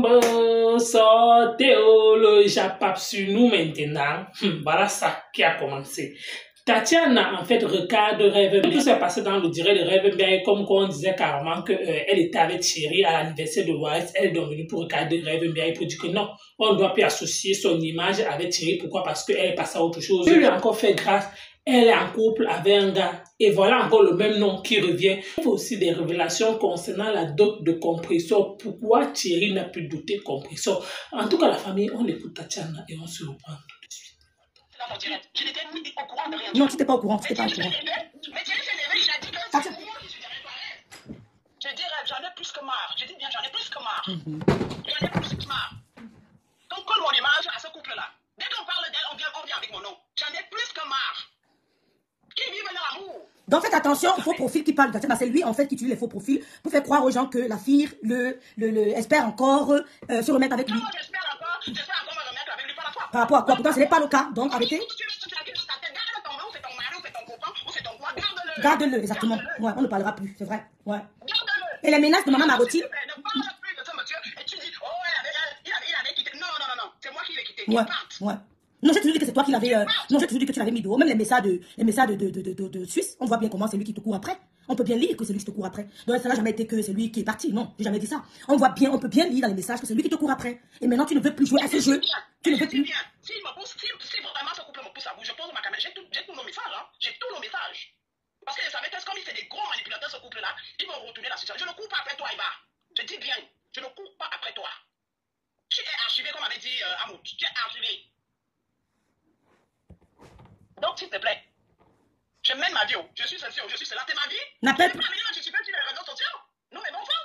bombe, sortez le japap sur nous maintenant. Voilà ça qui a commencé. Tatiana, en fait, regarde Rêve. Tout s'est passé dans le direct de Rêve bien, comme on disait carrément qu'elle était avec Thierry à l'anniversaire de Wise. Elle est donc venue pour regarder Rêve bien et pour dire que non, on ne doit plus associer son image avec Thierry. Pourquoi? Parce qu'elle est passée à autre chose. Elle lui a encore fait grâce. Elle est en couple avec un gars. Et voilà encore le même nom qui revient. Il faut aussi des révélations concernant la dot de compresseur. Pourquoi Thierry n'a plus doté de compresseur? En tout cas, la famille, on écoute Tatiana et on se reprend tout de suite. Je n'étais au courant de rien. Non, tu n'étais pas au courant. Tu n'étais pas au courant. Mais Thierry s'est levé, il a dit que... Je dis, j'en ai plus que marre. Je dis bien, j'en ai plus que marre. J'en ai plus que marre. Qu'on colle mon image à ce couple-là. Dès qu'on parle d'elle, on vient avec mon nom. J'en ai plus que marre. Qui vive l'amour. Donc faites attention aux faux profils qui parlent de Tatiana. C'est lui en fait qui utilise les faux profils pour faire croire aux gens que la fille espère encore se remettre avec lui. Moi, j'espère encore me remettre avec lui par la foi. Par rapport à quoi? Pourtant ce n'est pas le cas. Donc arrêtez. Garde-le, exactement. Ouais, on ne parlera plus, c'est vrai. Ouais. Et les menaces de Maman Marotti. Ne parle plus de ce monsieur et tu dis, oh, il avait quitté. Non, c'est moi qui l'ai quitté. Ouais, ouais. Non, j'ai toujours dit que c'est toi qui l'avais. Non, j'ai toujours dit que tu l'avais mis dehors. Même les messages de Suisse, on voit bien comment c'est lui qui te court après. On peut bien lire que c'est lui qui te court après. Donc ça n'a jamais été que c'est lui qui est parti. Non, j'ai jamais dit ça. On peut bien lire dans les messages que c'est lui qui te court après. Et maintenant tu ne veux plus jouer à ce jeu. Tu ne veux plus. Si vraiment ce couple me pousse à bout, je pose ma caméra. J'ai tous nos messages. Hein. J'ai tous nos messages. Parce que je savais que comme il fait des gros manipulateurs ce couple-là, ils vont retourner la situation. Je ne cours pas après toi, Eva. Je dis bien, je ne cours pas après toi. Tu es archivé, comme avait dit Amout. Tu es archivé. Donc, s'il te plaît, je mène ma vie. Je suis ceci, je suis cela. C'est ma vie. N'appelle pas amené tu peux sur les réseaux sociaux. Non, mais bon sang.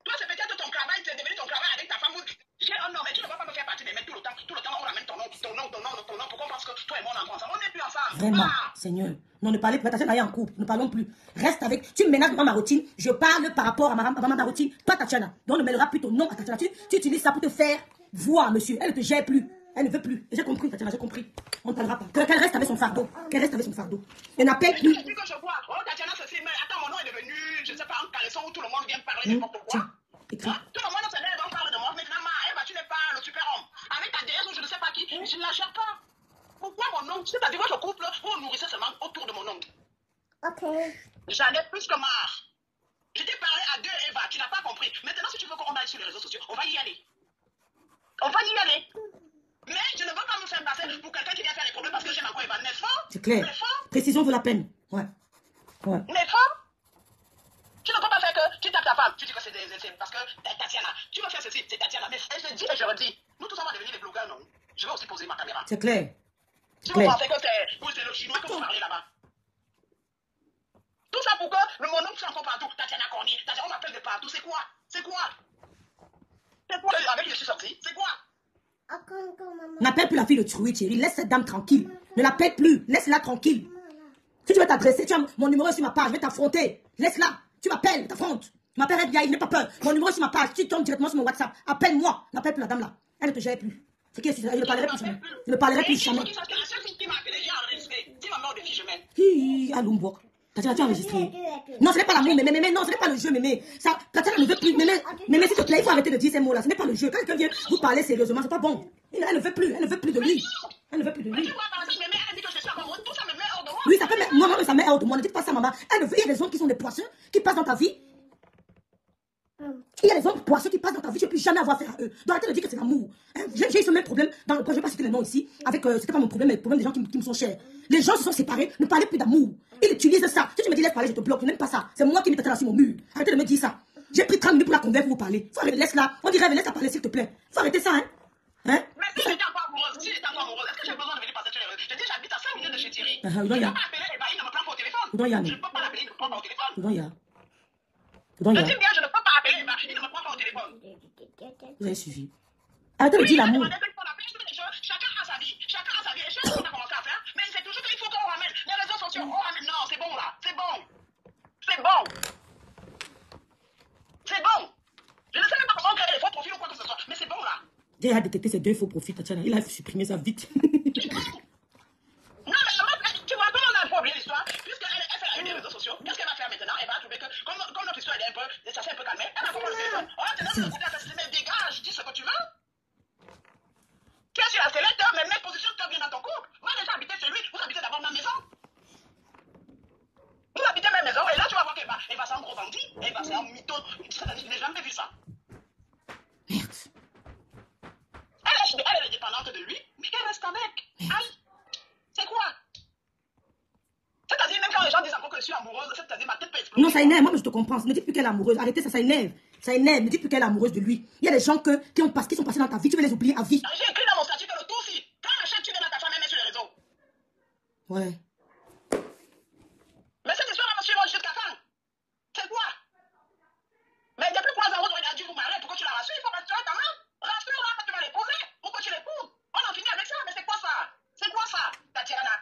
Toi, c'est peut-être ton travail, c'est devenu ton travail avec ta femme. J'ai un nom, mais tu ne vas pas me faire partie des mecs tout le temps. Tout le temps, on ramène ton nom, pour qu'on pense que toi et moi, on est ensemble. On n'est plus ensemble. Vraiment, Seigneur. Non, ne parlez plus. Attention, d'aller en couple. Ne parlons plus. Reste avec. Tu me menaces Maman Marotine. Je parle par rapport à Maman Marotine, pas Tatiana. Donc, on ne mêlera plus ton nom à Tatiana. Tu utilises ça pour te faire voir, monsieur. Elle ne te gère plus. Elle ne veut plus. J'ai compris, Tatiana, j'ai compris. On ne parlera pas. Qu'elle reste avec son fardeau. Qu'elle reste avec son fardeau. Elle n'appelle plus. Je dis que je vois. Oh, Tatiana, ceci, mais attends, mon nom est devenu, je ne sais pas, un caleçon où tout le monde vient parler n'importe quoi. Écris. Hein? Tout le monde se lève, on parle de moi. Maintenant, Eva, tu n'es pas le super-homme. Avec ta déesse ou je ne sais pas qui, je ne la gère pas. Pourquoi mon nom? C'est-à-dire votre couple, vous nourrissez seulement autour de mon nom. Ok. J'en ai plus que marre. Je t'ai parlé à deux, Eva, tu n'as pas compris. Maintenant, si tu veux qu'on aille sur les réseaux sociaux, on va y aller. On va y aller. Mais je ne veux pas me faire passer pour quelqu'un qui vient faire les problèmes parce que j'aime encore Eva. N'est-ce pas? C'est clair. Précision vaut la peine. Ouais. Ouais. N'est-ce pas? Tu ne peux pas faire que tu tapes ta femme. Tu dis que c'est parce que Tatiana. Tu veux faire ceci, c'est Tatiana. Mais je dis et je redis. Nous tous on va devenir des blogueurs, non? Je vais aussi poser ma caméra. C'est clair. Si vous pensez que c'est le chinois que vous parlez là-bas. Tout ça pour que mon nom soit encore partout. Tatiana Cornier. On m'appelle de partout. C'est quoi? C'est quoi? C'est quoi? Avec qui je suis sortie? C'est quoi? N'appelle plus la fille de Thierry, Thierry. Laisse cette dame tranquille. Ne l'appelle plus. Laisse-la tranquille. Si tu veux t'adresser, tu as mon numéro sur ma page. Je vais t'affronter. Laisse-la. Tu m'appelles, t'affrontes. Tu m'appelles bien, il n'est pas peur. Mon numéro sur ma page. Tu tombes directement sur mon WhatsApp. Appelle-moi. N'appelle plus la dame là. Elle ne te gère plus. C'est qui? Je ne parlerai plus jamais. Je ne parlerai plus jamais. Hi, Alumbo. Tatiana, tu as enregistré. Non, ce n'est pas l'amour, mais non, ce n'est pas le jeu, mémé. Ça, Tatiana ne veut plus. Mais s'il te plaît, il faut arrêter de dire ces mots-là. Ce n'est pas le jeu. Quand quelqu'un vient vous parler sérieusement, c'est pas bon. Elle ne veut plus. Elle ne veut plus de lui. Elle ne veut plus de lui. Oui, ça peut mettre. Non, ça met hors de moi. Ne dites pas ça, maman. Elle ne veut. Il y a des hommes qui sont des poissons qui passent dans ta vie. Il y a des hommes poissons qui passent dans ta vie. Je ne peux plus jamais avoir affaire à eux. Donc arrêtez de dire que c'est l'amour. J'ai eu ce même problème. Je ne vais pas citer les noms ici. C'était pas mon problème, mais le problème des gens qui me sont chers. Les gens se sont séparés. Ne parlez plus d'amour. Ils utilisent ça. Si tu me dis laisse parler, je te bloque. Je n'aime pas ça. C'est moi qui mets Tatiana sur mon mur. Arrêtez de me dire ça. J'ai pris 30 minutes pour la convaincre, pour vous parler. Faut arrêter, laisse-la. On dirait, laisse-la parler, s'il te plaît. Faut arrêter ça, hein. Mais si j'étais encore amoureuse, est-ce que j'ai besoin de venir passer sur les réseaux? Je dis, j'habite à 5 minutes de chez Thierry. Je ne peux pas appeler Eva, il ne me prend pas au téléphone. Je ne peux pas l'appeler, il ne me prend pas au téléphone. Je dis bien, je ne peux pas appeler Eva, il ne me prend pas au téléphone. Vous avez suivi. Arrêtez de dire l'amour. Chacun a sa vie, et je sais ce qu'on a commencé à faire, mais c'est toujours qu'il faut qu'on ramène les réseaux sociaux. On ramène, non, c'est bon là, c'est bon. C'est bon. C'est bon. Je ne sais même pas comment créer les faux profils ou quoi que ce soit, mais c'est bon là. J'ai à détecter ces deux faux profils, Tatiana. Il a supprimé ça vite. Non, mais tu vois, comme on a un peu oublié l'histoire, puisqu'elle fait la une des réseaux sociaux, qu'est-ce qu'elle va faire maintenant? Elle va trouver que, comme notre histoire est un peu, ça s'est un peu calmé, elle va prendre le téléphone. Oh, t'es dans le couple, mais dégage. Non, ça énerve. Moi, je te comprends. Ne dis plus qu'elle est amoureuse. Arrêtez ça, ça énerve. Ça énerve. Ne dis plus qu'elle est amoureuse de lui. Il y a des gens qui sont passés dans ta vie. Tu veux les oublier à vie. J'ai écrit dans mon statut que le tout si. Quand le chef, tu viens à ta femme, elle met sur les réseaux. Ouais. Mais cette histoire va me suivre jusqu'à quand? C'est quoi? Mais depuis 3 ans, on a dit vous marier, pourquoi tu la rassures? Il faut rassurer ta main. Rassure-la quand tu vas l'épouser. Pourquoi tu l'épouses? On en finit avec ça, mais c'est quoi ça? C'est quoi ça? Tatiana.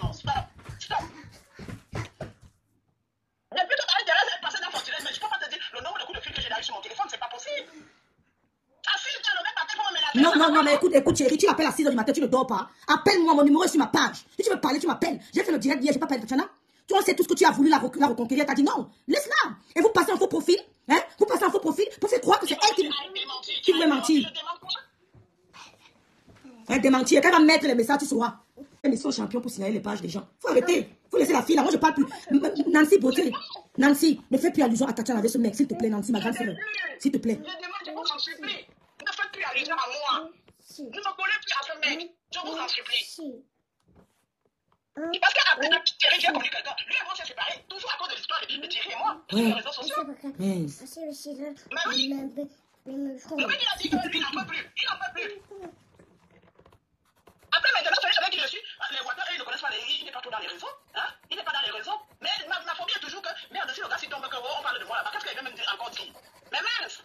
Non, stop. Depuis tout à l'heure, Thérèse est passée dans Fortunaire, mais je peux pas te dire le nombre de coups de fil que j'ai eu sur mon téléphone, c'est pas possible. Assise, tu as le même matin pour me ménager. Non, mais écoute, chérie, tu l'appelles à 6h du matin, tu ne dors pas. Appelle-moi, mon numéro est sur ma page. Si tu veux parler, tu m'appelles. J'ai fait le direct hier, j'ai pas parlé de Tatiana. Tu sais tout ce que tu as voulu la reconquérir, elle t'a dit non, laisse-la. Et vous passez un faux profil, hein? Vous passez un faux profil pour faire croire que c'est elle qui voulait mentir. Elle démentir, quand elle va mettre les messages, tu sauras. Elle est son champion pour signaler les pages des gens. Faut arrêter. Faut laisser la fille là. Moi, je parle plus. Nancy Beauté. Nancy, ne fais plus allusion à Tatiana avec ce mec, s'il te plaît, Nancy, ma grande sœur. S'il te plaît. Je demande, je vous en supplie. Ne faites plus allusion à moi. Ne me collez plus à ce mec. Je vous en supplie. Parce qu'après, Thierry, j'ai connu quelqu'un. Lui et moi, s'est séparés. Toujours à cause de l'histoire de Thierry et moi. Sur les réseaux sociaux. Mais oui. Le mec, il a dit que lui, il n'en peut plus. Il n'en peut plus. Après, maintenant, celui avec qui je suis, les Ouattars, ils ne connaissent pas, il n'est pas tout dans les réseaux. Hein? Il n'est pas dans les réseaux. Mais ma phobie est toujours que, merde, si le gars s'il tombe, que, on parle de moi là-bas, qu'est-ce qu'il va me dire encore dire? Mais mince!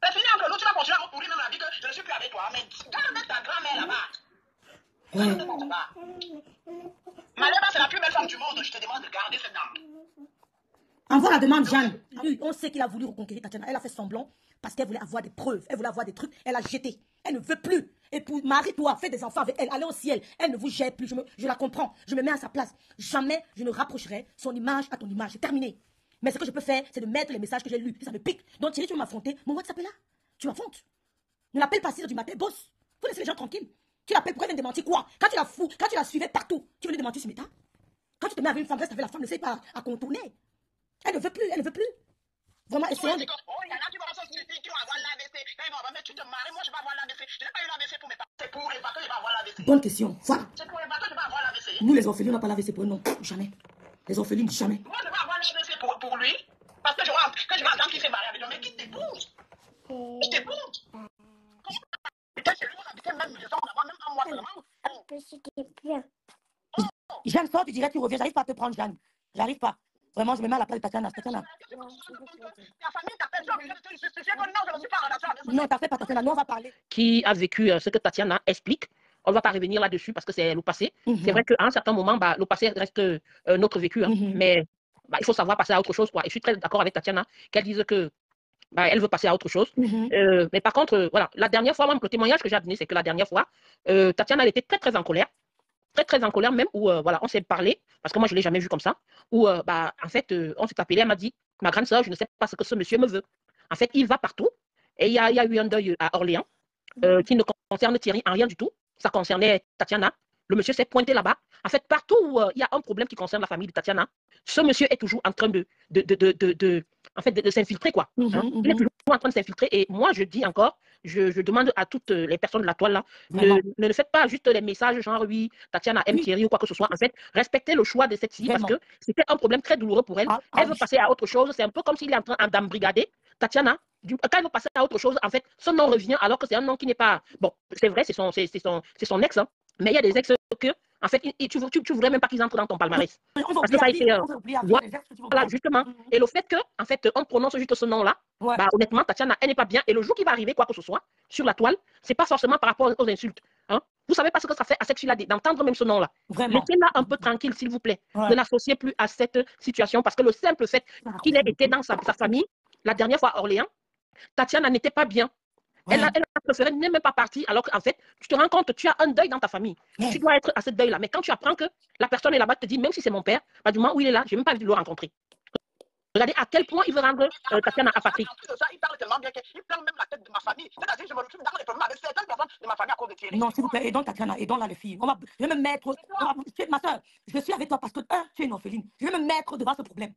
C'est fini entre nous, tu vas continuer à me pourrir même la vie que je ne suis plus avec toi. Mais garde mettre ta grand-mère là-bas. Malema, c'est la plus belle femme du monde. Je te demande de garder cette dame. Envoie la demande, Jeanne. On sait qu'il a voulu reconquérir Tatiana. Elle a fait semblant parce qu'elle voulait avoir des preuves. Elle voulait avoir des trucs. Elle a jeté. Elle ne veut plus. Et pour marie-toi, fais des enfants avec elle. Allez au ciel. Elle ne vous jette plus. Je la comprends. Je me mets à sa place. Jamais je ne rapprocherai son image à ton image. C'est terminé. Mais ce que je peux faire, c'est de mettre les messages que j'ai lus. Si ça me pique. Donc Thierry, tu veux m'affronter. Mon WhatsApp est là. Tu m'affrontes. Ne l'appelle pas 6h du matin. Bosse. Faut laisser les gens tranquilles. Tu l'appelles. Pourquoi elle vient démentir quoi? Quand tu la fous, quand tu la suivais partout, tu venais démentir sur Meta. Quand tu te mets avec une femme, reste avec la femme. N'essaye pas à contourner. Elle ne veut plus. Elle ne veut plus. Vraiment, essayons de... Oh, il y en a qui vont avoir l'AVC. Quand ils vont avoir, mais tu te maries, moi je vais avoir l'AVC. Je n'ai pas eu l'AVC pour mes parents. C'est pour Eva que je vais avoir l'AVC. Bonne question. Voilà. C'est pour Eva que je vais avoir l'AVC. Nous, les orphelins, on n'a pas l'AVC pour eux, non. Jamais. Les orphelines, jamais. Moi, je vais avoir l'AVC pour lui. Parce que je vais entendre qu'il s'est marié avec lui. Mais qui t'épouse? Je t'épouse. Putain, c'est lui, on habitait même maison. On a même un mois seulement. Jeanne, sort, tu dirais, tu reviens. J'arrive pas à te prendre, Jeanne. J'arrive pas. Vraiment, je me mets à la place de Tatiana. Ta famille t'appelle, je suis que non, je ne suis pas en relation avec ça. Non, t'appelles pas Tatiana. Nous, on va parler. Qui a vécu ce que Tatiana explique. On ne va pas revenir là-dessus parce que c'est le passé. C'est vrai qu'à un certain moment, le passé reste notre vécu. Hein. Mais il faut savoir passer à autre chose. Quoi. Et je suis très d'accord avec Tatiana qu'elle dise que elle veut passer à autre chose. Mais par contre, voilà, la dernière fois, même le témoignage que j'ai donné, c'est que la dernière fois, Tatiana, elle était très, très en colère. Très en colère même, où voilà, on s'est parlé, parce que moi, je ne l'ai jamais vu comme ça, où en fait, on s'est appelé, elle m'a dit, ma grande sœur, je ne sais pas ce que ce monsieur me veut. En fait, il va partout, et il y a eu un deuil à Orléans, qui ne concerne Thierry en rien du tout, ça concernait Tatiana, le monsieur s'est pointé là-bas. En fait, partout où il y a un problème qui concerne la famille de Tatiana, ce monsieur est toujours en train de s'infiltrer, quoi. Il est toujours en train de s'infiltrer, et moi, je dis encore, je demande à toutes les personnes de la toile là, ne faites pas juste les messages genre oui, Tatiana aime Thierry ou quoi que ce soit. En fait, respectez le choix de cette fille parce que c'était un problème très douloureux pour elle. Elle veut passer à autre chose. C'est un peu comme s'il est en train d'embrigader Tatiana. Quand elle veut passer à autre chose, en fait, son nom revient alors que c'est un nom qui n'est pas. Bon, c'est vrai, c'est son ex, hein, mais il y a des ex que, en fait, tu voudrais même pas qu'ils entrent dans ton palmarès. Parce que ça a été. Voilà, justement. Et le fait qu'on en fait, on prononce juste ce nom-là, honnêtement, Tatiana, elle n'est pas bien. Et le jour qui va arriver, quoi que ce soit, sur la toile, c'est pas forcément par rapport aux insultes. Hein. Vous savez pas ce que ça fait à cette fille-là d'entendre même ce nom-là. Laissez-la un peu tranquille, s'il vous plaît. Ne l'associez plus à cette situation parce que le simple fait qu'il ait été dans sa famille, la dernière fois à Orléans, Tatiana n'était pas bien. Elle a préféré ne même pas partir, alors qu'en fait, tu te rends compte, tu as un deuil dans ta famille. Tu dois être à ce deuil-là. Mais quand tu apprends que la personne est là-bas, te dit, même si c'est mon père, du moment où il est là, je n'ai même pas envie de le rencontrer. Regardez à quel point il veut rendre Tatiana apathique. Il parle tellement bien qu'il prend même la tête de ma famille. C'est-à-dire que je me retrouve dans les problèmes avec certaines personnes de ma famille à cause de Thierry. Non, s'il vous plaît, aidons Tatiana, aidons-la les filles. Je vais me mettre, ma soeur, je suis avec toi parce que, tu es une orpheline. Je vais me mettre devant ce problème.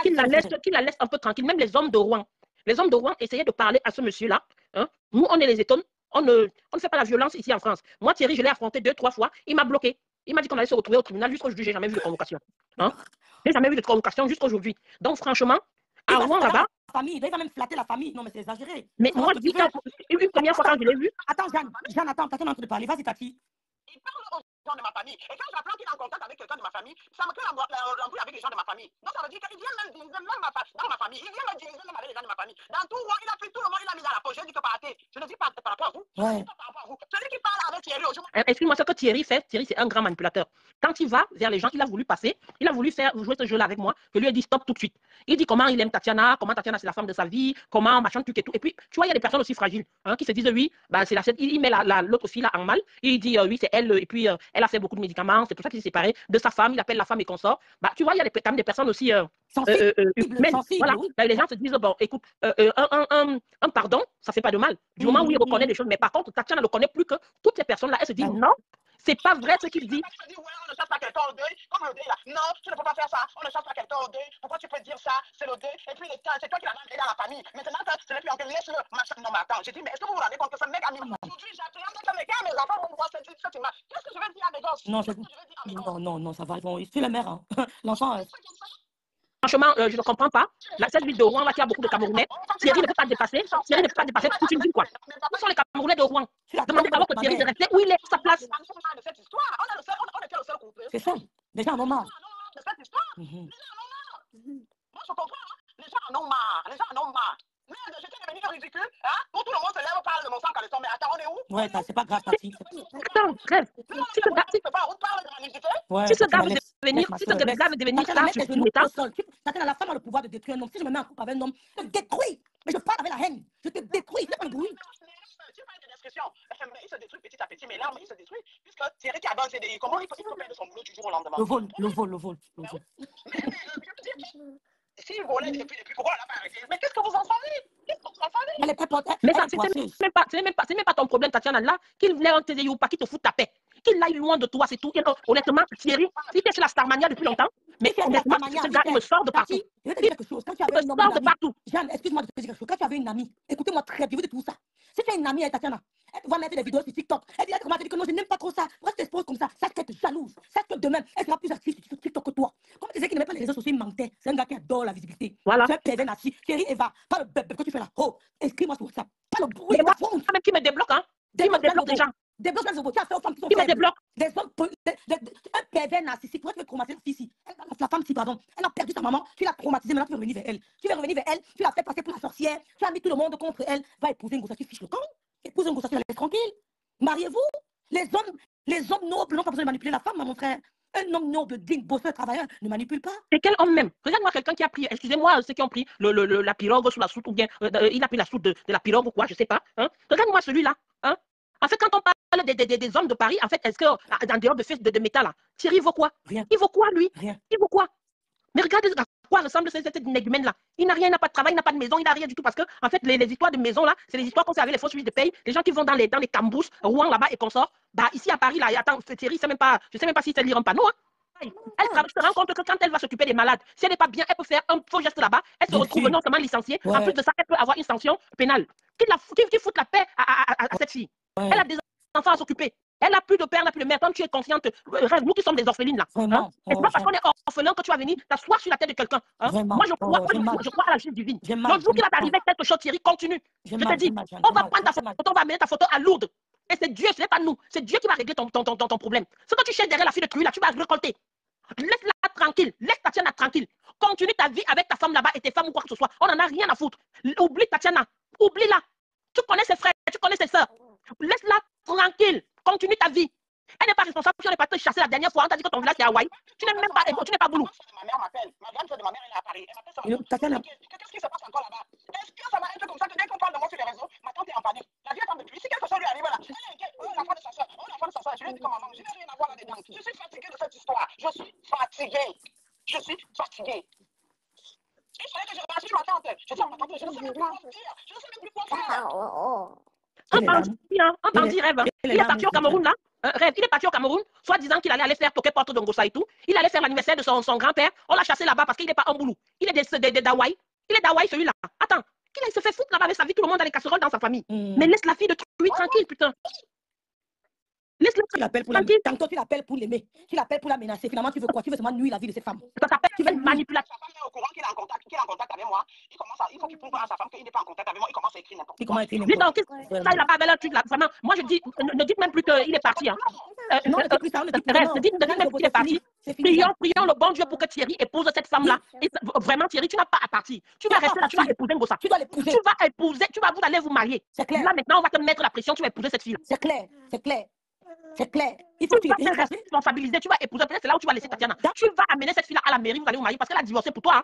Qu'il la laisse un peu tranquille, même les hommes de Rouen. Les hommes de Rouen essayaient de parler à ce monsieur-là. Hein. Nous, on est les étonnes. On ne fait pas la violence ici en France. Moi, Thierry, je l'ai affronté 2-3 fois. Il m'a bloqué. Il m'a dit qu'on allait se retrouver au tribunal. Jusqu'aujourd'hui, je n'ai jamais vu de convocation. Hein? Je n'ai jamais vu de convocation jusqu'aujourd'hui. Donc, franchement, à Rouen, là-bas. Il va même flatter la famille. Non, mais c'est exagéré. Mais moi, je dis, une première fois quand je l'ai vu. Attends, Jeanne, attends, Tati est en train de parler. Vas-y, Tati. Il parle aux gens de ma famille. Et quand j'apprends qu'il est en contact avec quelqu'un de ma famille, ça me crée l'embrouille avec les gens de ma famille. Donc ça veut dire qu'il vient même diviser même dans ma famille. Il vient me diviser même avec les gens de ma famille. Dans tout, il a pris tout le monde, il a mis à la poche. Je dis que par raté. Je ne dis pas par rapport à vous. Je ne dis pas par rapport à vous. Celui qui parle avec Thierry aujourd'hui. Excuse-moi, ce que Thierry fait, Thierry, c'est un grand manipulateur. Quand il va vers les gens, il a voulu passer, il a voulu jouer ce jeu-là avec moi. Je lui ai dit stop tout de suite. Il dit comment il aime Tatiana, comment Tatiana c'est la femme de sa vie, comment machin, truc et tout. Et puis, tu vois, il y a des personnes aussi fragiles qui se disent oui, bah, c'est il met l'autre fille là en mal. Il dit oui, c'est elle, et puis elle a fait beaucoup de médicaments, c'est pour ça qu'il s'est séparé de sa femme, il appelle la femme et consort. Bah, tu vois, il y a quand même des personnes aussi humaines. Voilà. Oui. Bah, les gens se disent bon, écoute, un pardon, ça fait pas de mal. Du moment où il reconnaît des choses, mais par contre, Tatiana ne connaît plus que toutes ces personnes-là, elles se disent non. C'est pas vrai ce qu'il dit. Tu dis, ouais, on ne chasse pas quelqu'un au deuil, comme le deuil là. Non, tu ne peux pas faire ça. On ne chasse pas quelqu'un au deuil. Pourquoi tu peux dire ça? C'est le deuil. Et puis, c'est toi qui l'as aidé à la famille. Maintenant, ce n'est plus encore laisse-le. Non, mais attends, j'ai dit, mais est-ce que vous vous rendez compte que ce mec a mis. Aujourd'hui, j'appréhende que mes enfants vont voir cette image. Qu'est-ce que je vais dire à mes gosses? Non, ça va. Je suis la mère. Hein. L'enfant. Franchement, je ne comprends pas. Cette ville de Rouen, là, il y a beaucoup de Camerounais. Thierry ne peut pas dépasser. Thierry ne peut pas dépasser toute une ville, quoi. Où sont les Camerounais de Rouen? Demandez à votre Thierry de rester où il est, sa place. C'est ça. Les gens en ont marre. De cette histoire. Les gens en ont marre. Moi, je comprends. Les gens en ont marre. Les gens en ont marre. Merde, j'étais devenu ridicule. Hein? Pour tout le monde se lève, parle de mon sang quand ils sont. Mais attends, on est où? Ouais, c'est pas grave, Tati. Attends, crève. Si ce gars veut devenir, là, je suis métal. Tati, la femme a le pouvoir de détruire un homme. Si je me mets en couple avec un homme, je te détruis. Mais je parle avec la haine. Je te détruis. C'est pas le bruit. Tu parles de description. Il se détruit petit à petit, mais là, il se détruit. Puisque Thierry qui a dans le CDI, comment il peut perdre son boulot du jour au lendemain? Le vol. S'il volait depuis, pourquoi on l'a pas arrêté? Mais qu'est-ce que vous en savez? Elle est prête. Mais ce n'est même pas ton problème, Tatiana, là, qu'il venait en TDI ou pas, qu'il te fout ta paix. Qu'il aille loin de toi, c'est tout. Honnêtement, Thierry, si tu es sur la Starmania depuis longtemps, mais honnêtement, ce gars, il me sort de partout. Je vais te dire quelque chose. Quand tu avais un homme de partout. Jeanne, excuse-moi de te dire quelque chose. Quand tu avais une amie, écoutez-moi très bien, je veux dire tout ça. Si tu as une amie avec Tatiana, elle va mettre des vidéos sur TikTok. Elle dit que non, je n'aime pas trop ça. Pourquoi tu t'exposes comme ça? Ça te fait jalouse. Ça te fait de même. Elle sera plus active sur TikTok que toi. Comme tu disais qu'il n'aimait pas les réseaux sociaux, il mentait. C'est un gars qui adore la visibilité. Voilà. C'est un pervers nazi. Thierry, Eva, pas le bébé que tu fais là. Oh, écris-moi sur WhatsApp. Pas le bruit. Moi, même qui me débloque, hein. Qui me débloque déjà. Débloque les tu as fait aux femmes qui sont qui me débloque. Des hommes, un pervers narcissique. Pourquoi tu veux traumatiser la fille ici? La femme, si, pardon. Elle a perdu sa maman. Tu l'as traumatisée. Maintenant, tu veux revenir vers elle. Tu l'as fait passer pour la sorcière. Tu as mis tout le monde contre elle. Va épouser une grosse, tu fiches le camp. Épouse une grosse, tu la laisses tranquille. Mariez-vous. Les hommes nobles n'ont pas besoin de manipuler la femme, mon frère. Un homme noble, digne, bosseur, travailleur ne manipule pas. Et quel homme même? Regarde-moi quelqu'un qui a pris, excusez-moi, ceux qui ont pris la pirogue sous la soute, ou bien il a pris la soute de la pirogue ou quoi, je sais pas. Hein? Regarde-moi celui-là. Hein? En fait, quand on parle des hommes de Paris, en fait, est-ce que, en dehors de métal, là, Thierry, il vaut quoi? Rien. Il vaut quoi, lui? Rien. Il vaut quoi? Mais regardez à quoi ressemble cet énergumène-là. Il n'a rien, il n'a pas de travail, il n'a pas de maison, il n'a rien du tout. Parce que, en fait, les histoires de maison, là, c'est les histoires qu'on sait avec les fausses fiches de paye. Les gens qui vont dans les cambousses, Rouen, là-bas, et consorts. Bah, ici à Paris, là, attends, Thierry, je sais même pas si c'est lire un panneau, hein. Elle se rend compte que quand elle va s'occuper des malades, si elle n'est pas bien, elle peut faire un faux geste là-bas, elle se retrouve non seulement licenciée, en plus de ça, elle peut avoir une sanction pénale. Qui fout la paix à cette fille? Elle a des enfants à s'occuper. Elle n'a plus de père, elle n'a plus de mère. Quand tu es consciente, nous qui sommes des orphelines là. Vraiment. Et c'est pas parce qu'on est orphelin que tu vas venir t'asseoir sur la tête de quelqu'un. Moi, je crois à la justice divine. Le jour qu'il va t'arriver quelque chose, Thierry, continue. Je te dis, on va prendre ta photo, on va mettre ta photo à Lourdes. Et c'est Dieu, ce n'est pas nous. C'est Dieu qui va régler ton problème. Ce que tu cherches derrière la fille de Truy, là, tu vas récolter. Laisse-la tranquille. Laisse Tatiana tranquille. Continue ta vie avec ta femme là-bas et tes femmes ou quoi que ce soit. On n'en a rien à foutre. Oublie Tatiana. Oublie-la. Tu connais ses frères, tu connais ses soeurs. Laisse-la tranquille. Continue ta vie. Elle n'est pas responsable si on n'est pas te chasser la dernière fois. On t'a dit que ton village c'est Hawaï. Tu n'es même pas, tu n'es pas boulot. Ma mère m'appelle. Ma grande soeur de ma mère, elle est à Paris. Elle m'appelle sur Tatiana. Qu'est-ce qui se passe encore là-bas? Est-ce que ça va être comme ça que dès qu'on parle de moi sur les réseaux, ma tante est en panique? La vieille femme de pluie, si quelque chose lui arrive là, elle est inquiète. Oh, l'enfant de sa soeur. Oh, l'enfant de sa soeur. Je lui ai dit comme maman, je n'ai rien à voir là-dedans. Je suis fatiguée de cette histoire. Je suis fatiguée. Il fallait que je rassure ma tante. Je dis à ma tante, je ne sais même plus quoi dire. Je ne sais même plus quoi faire. Un bandit rêve. Il est parti au Cameroun là. Rêve. Il est parti au Cameroun, soit disant qu'il allait aller faire toquer porte d'Ongossa et tout. Il allait faire l'anniversaire de son grand-père. On l'a chassé là-bas parce qu'il n'est pas un boulot. Il est d'Hawaï. Il est d'Hawaï celui-là. Attends. qu'il aille se fait foutre là-bas avec sa vie, tout le monde a les casseroles dans sa famille. Mais laisse la fille de lui tranquille, putain. Laisse-le tranquille. Tantôt, tu l'appelles pour l'aimer. Tu l'appelles pour la menacer. Finalement, tu veux quoi? Tu veux seulement nuire la vie de cette femme. Ça s'appelle, tu veux une manipulation. Sa femme est au courant qu'il est en contact avec moi. Il faut qu'il prouve à sa femme qu'il n'est pas en contact avec moi. Il commence à écrire n'importe quoi. Comment écrire Dis donc, ça, il a pas valeur, vraiment. Moi, je dis, ne dites même plus qu'il est parti. Hein. Non, ne dites plus ça. Ne dites même plus qu'il est parti. Prions le bon Dieu pour que Thierry épouse cette femme-là. Vraiment, Thierry, tu n'as pas à partir. Tu vas rester là, tu vas épouser Ngossa. Tu dois l'épouser. Vous allez vous marier. C'est clair. Là, maintenant, on va te mettre la pression, tu vas épouser cette fille-là. C'est clair, c'est clair. C'est clair. Il faut tu vas te responsabiliser, tu vas épouser. Peut-être c'est là où tu vas laisser Tatiana. Tu vas amener cette fille-là à la mairie, vous allez vous marier parce qu'elle a divorcé pour toi. Hein.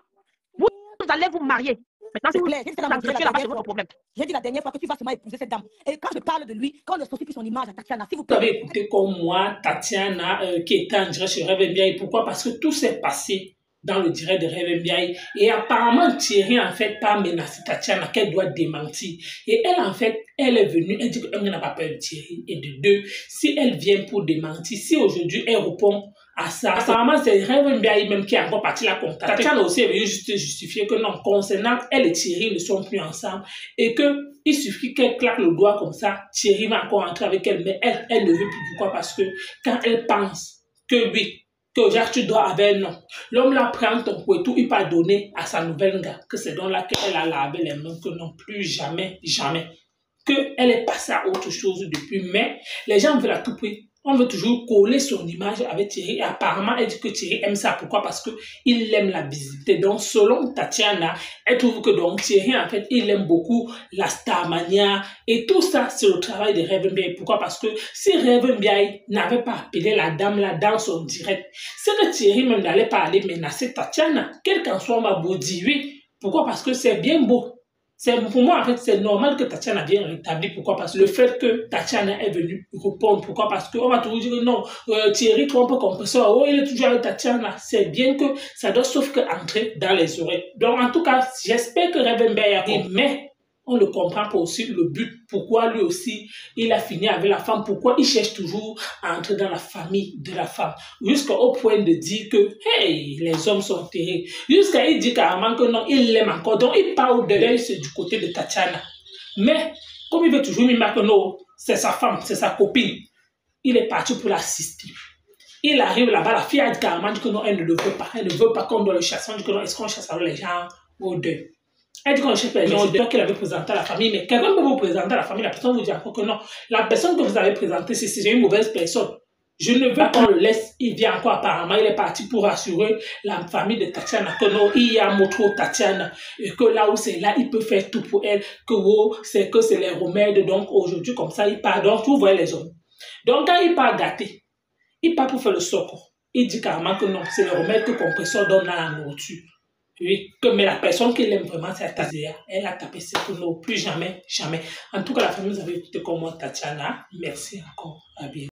Vous allez vous marier. Maintenant, c'est clair. C'est votre problème. J'ai dit la dernière fois que tu vas seulement épouser cette dame. Et quand je parle de lui, quand on associe plus son image à Tatiana, s'il vous plaît. Vous avez écouté comme moi, Tatiana, qui était en direct sur Rêve Bien. Pourquoi? Parce que tout s'est passé dans le direct de Rêve Bien. Et apparemment, Thierry, en fait, pas menacé Tatiana, qu'elle doit démentir. Et elle, en fait, elle est venue, elle dit qu'elle n'a pas peur de Thierry. Et de deux, si elle vient pour démentir, si aujourd'hui elle répond à ça, apparemment, c'est Rêve Bien même qui est encore parti la contacter. Tatiana aussi est venue juste justifier que non, concernant elle et Thierry ne sont plus ensemble. Et que il suffit qu'elle claque le doigt comme ça, Thierry va encore entrer avec elle. Mais elle ne veut plus. Pourquoi? Parce que quand elle pense que oui, que Jacques, tu dois avec non. L'homme là prend ton couteau, il va donner à sa nouvelle gars, que c'est donc là qu'elle a lavé les mains, que non, plus jamais, jamais. Qu'elle est passée à autre chose depuis. Mais les gens veulent à tout prix. On veut toujours coller son image avec Thierry. Et apparemment, elle dit que Thierry aime ça. Pourquoi? Parce qu'il aime la visibilité. Donc, selon Tatiana, elle trouve que donc Thierry, en fait, il aime beaucoup la starmania. Et tout ça, c'est le travail de Rêve Bien. Pourquoi? Parce que si Rêve Bien n'avait pas appelé la dame là dans son direct, c'est que Thierry même n'allait pas aller menacer Tatiana. Quel qu'en soit, on m'a beau dire oui. Pourquoi? Parce que c'est bien beau. Pour moi, en fait, c'est normal que Tatiana vienne rétablir. Pourquoi? Parce que le fait que Tatiana est venue répondre. Pourquoi? Parce qu'on va toujours dire non, Thierry trompe compresseur. Oh, il est toujours avec Tatiana. C'est bien que ça doit sauf que entrer dans les oreilles. Donc, en tout cas, j'espère que Rêve Bien arrive. Mais on ne comprend pas aussi le but. Pourquoi lui aussi, il a fini avec la femme. Pourquoi il cherche toujours à entrer dans la famille de la femme. Jusqu'au point de dire que, hey, les hommes sont terribles. Jusqu'à il dit carrément que non, il l'aime encore. Donc, il parle de l'œil, c'est du côté de Tatiana. Mais, comme il veut toujours lui marquer que non, c'est sa femme, c'est sa copine. Il est parti pour l'assister. Il arrive là-bas, la fille a dit carrément que non, elle ne le veut pas. Elle ne veut pas qu'on doit le chasser. On dit que non, est-ce qu'on chasse alors les gens au deuil? Elle dit qu'on cherche les gens qu'elle avait présenté à la famille, mais quelqu'un peut vous présenter à la famille, la personne vous dit encore que non. La personne que vous avez présentée, c'est une mauvaise personne. Je ne veux pas qu'on le laisse. Il vient encore apparemment, il est parti pour rassurer la famille de Tatiana que non, il y a Motro Tatiana, et que là où c'est là, il peut faire tout pour elle, que oh, c'est les remèdes. Donc aujourd'hui, comme ça, il part. Donc vous voyez les hommes. Donc quand il part gâté, il part pour faire le socle. Il dit carrément que non, c'est le remède que compresseur donne à la nourriture. Oui, mais la personne qui l'aime vraiment, c'est Tazéa. Elle a tapé ses pour plus jamais, jamais. En tout cas, la famille, vous avez écouté comme moi, Tatiana. Merci encore. À bientôt.